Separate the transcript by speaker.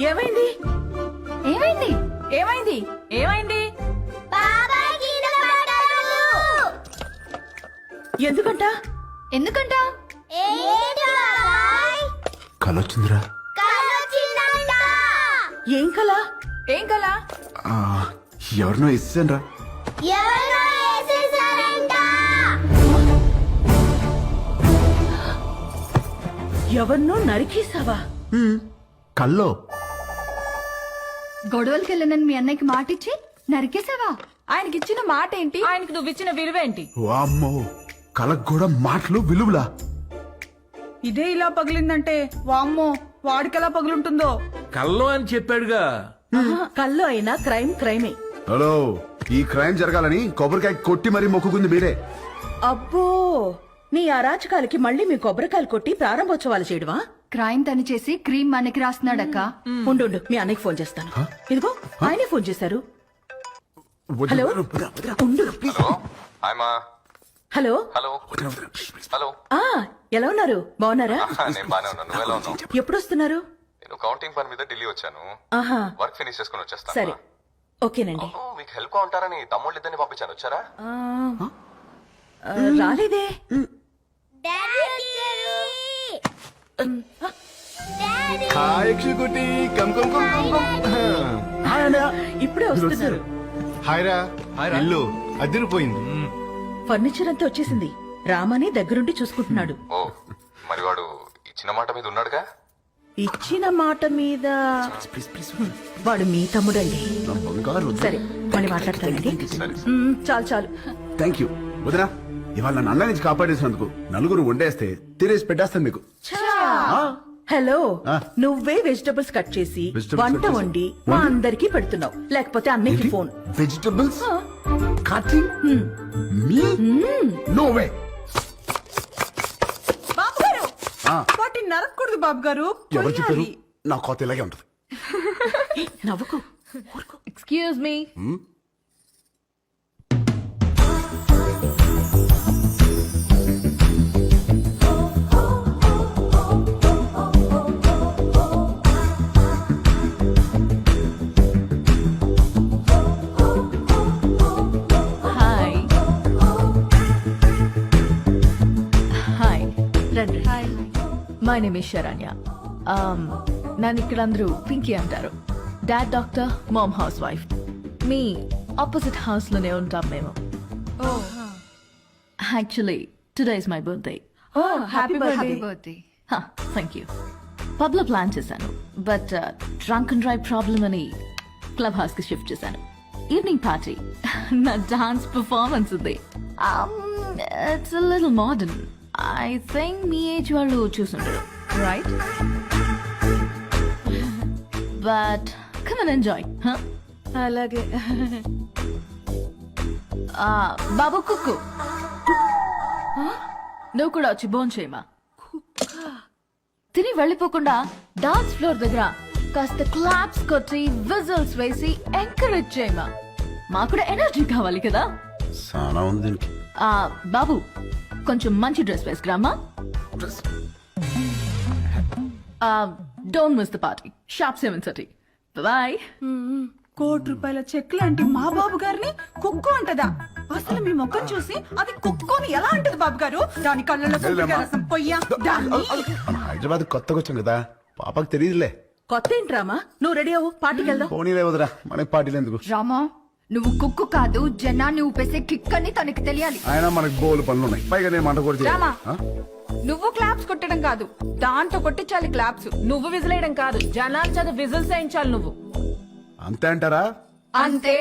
Speaker 1: ఏమైంది
Speaker 2: ఏమైంది
Speaker 1: ఏమైంది ఏమైంది ఎందుకంట
Speaker 2: ఎందుకంట
Speaker 3: కలొచ్చిందిరా.
Speaker 1: ఏం కల ఏం కల
Speaker 3: ఎవరినో ఇస్తానరా.
Speaker 1: ఎవరినో నరికేసావా?
Speaker 3: కల్లో
Speaker 2: గొడవలకి వెళ్ళనని మీ అన్నయ్యకి మాటిచ్చి నరికేసావా?
Speaker 1: ఆయనకిచ్చిన మాట ఏంటి, ఆయనకి నువ్విచ్చిన విలువేంటి?
Speaker 3: వామ్మో, కలకు కూడా మాటలు విలువలా.
Speaker 1: ఇదే ఇలా పగిలిందంటే వామ్మో వాడికెలా పగులుంటుందో.
Speaker 4: కల్లో అని చెప్పాడుగా.
Speaker 1: కల్లో అయినా క్రైమ్ క్రైమే.
Speaker 3: హలో, ఈ క్రైమ్ జరగాలని కొబ్బరికాయ కొట్టి మరీ మొక్కుకుంది మీరే.
Speaker 1: అబ్బో, నీ అరాచకాలకి మళ్ళీ మీ కొబ్బరికాయలు కొట్టి ప్రారంభోత్సవాలు చేయడమా?
Speaker 2: క్రైమ్ తను చేసి క్రీమ్ మనకి రాస్తున్నాడక్క.
Speaker 1: ఉండు మీ అన్నయ్యకి ఫోన్ చేస్తాను. ఇదిగో ఆయనే ఫోన్ చేశారు. హలో ఉండు ప్లీజ్.
Speaker 5: హాయ్మా.
Speaker 1: Hello
Speaker 5: hello hello.
Speaker 1: ఎలా ఉన్నారు? బాగున్నారా?
Speaker 5: నేను బానే ఉన్నాను. నువ్వు ఎలా ఉన్నావు?
Speaker 1: ఎప్పుడు వస్తున్నారు?
Speaker 5: నేను కౌంటింగ్ పని మీద ఢిల్లీ వచ్చాను.
Speaker 1: ఆహా,
Speaker 5: వర్క్ ఫినిష్ చేసుకుని వచ్చేస్తాను.
Speaker 1: సరే ఓకేనండి.
Speaker 5: మీకు హెల్ప్ గా ఉంటారని తమ్ముళ్ళు ఇద్దరిని పంపించాను. వచ్చారా?
Speaker 1: రాలేదే. ఇప్పుడే వస్తున్నారు.
Speaker 6: హాయ్రా. ఇల్లు అదిరిపోయింది.
Speaker 1: ఫర్నిచర్ అంతా వచ్చేసింది. రామని దగ్గరుండి చూసుకుంటున్నాడు.
Speaker 5: ఓ, మరి వాడు ఇచ్చిన మాట మీద ఉన్నాడుగా.
Speaker 1: ఇచ్చిన మాట మీద వాడు మీ తమ్ముడండి. సరే మళ్ళీ మాట్లాడతానండి. చాలు చాలు.
Speaker 3: థ్యాంక్ యూ వదినా. ఇవాళ నన్ను అన్న నుంచి కాపాడేసినందుకు నలుగురు వండేస్తే తినేసి పెట్టేస్తాను మీకు.
Speaker 1: హలో, నువ్వే వెజిటబుల్స్ కట్ చేసి
Speaker 3: Vegetables
Speaker 1: వంట
Speaker 3: cut చేసి?
Speaker 1: వండి మా అందరికి పెడుతున్నావు. లేకపోతే అన్నయ్యకి ఫోన్.
Speaker 3: వెజిటబుల్స్ కటింగ్ మీ నో వే.
Speaker 1: బాబు గారు, వాటిని నరకూడదు బాబు గారు.
Speaker 3: ఎవరు చెప్పారు? నా కోత ఇలాగే ఉంటది.
Speaker 1: నవ్వుకు.
Speaker 2: Excuse me. హాయ్ హాయ్ రండి. Hi, my name is Sharanya. నన్ను ఇక్కడ అందరూ పింకీ అంటారు. Dad doctor, mom house wife. మీ ఆపోజిట్ హౌస్ లోనే ఉంటాం మేము. Actually today is my birthday.
Speaker 1: Happy birthday.
Speaker 2: Thank you. Pub లో ప్లాన్ చేశాను, but drunk and drive problem అని క్లబ్ హౌస్ కి షిఫ్ట్ చేశాను. ఈవినింగ్ పార్టీ, నా డాన్స్ పర్ఫార్మెన్స్ ఉంది. It's a little modern. I think మీ ఏజ్ వాళ్ళు చూసుంటారు, right? But come and enjoy.
Speaker 1: అలాగే.
Speaker 2: బాబు కుక్కు, నువ్వు కూడా వచ్చి భోన్ చేయమా. తిని వెళ్ళిపోకుండా డాన్స్ ఫ్లోర్ దగ్గర కాస్త క్లాప్స్ కొట్టి విజిల్స్ వేసి ఎంకరేజ్ చేయమా. మాకు కూడా ఎనర్జీ కావాలి కదా.
Speaker 3: చాలా ఉంది దీనికి.
Speaker 2: బాబు, కొంచెం మంచి డ్రెస్ వేసుకురామా. Don't miss the party. Sharp 7:30. Bye.
Speaker 1: ₹1,00,00,000 cheque లాంటి మా బాబు గారిని కుక్కు అంటదా? అసలు మీ ముఖం చూసి అది కుక్కుని ఎలా అంటది బాబు గారు? దాని కళ్ళలో కొబ్బరికాయ రసం పొయ్యా.
Speaker 3: హైదరాబాద్ కొత్తగా వచ్చాం కదా, పాపకు తెలియదులే.
Speaker 1: కొత్త ఏంట్రామా? నువ్వు రెడీ అవ్వు, పార్టీకి వెళ్దాం.
Speaker 3: పోనీలే వదరా, మనకి పార్టీలు ఎందుకు?
Speaker 2: రామా, నువ్వు కుక్కు కాదు, జనాన్ని ఊపేసే కిక్ అని తనకి తెలియాలి.
Speaker 3: ఆయన మనకి బోలు పనులు ఉన్నాయి, పైగా నేను మంట కూడా
Speaker 1: రామా, నువ్వు క్లాప్స్ కొట్టడం కాదు, దాంతో కొట్టించాలి క్లాప్స్. నువ్వు విజిలేయడం కాదు, జనాల చేత విజిల్స్ వేయించాలి నువ్వు.
Speaker 3: అంతే అంటారా?
Speaker 1: అంతే.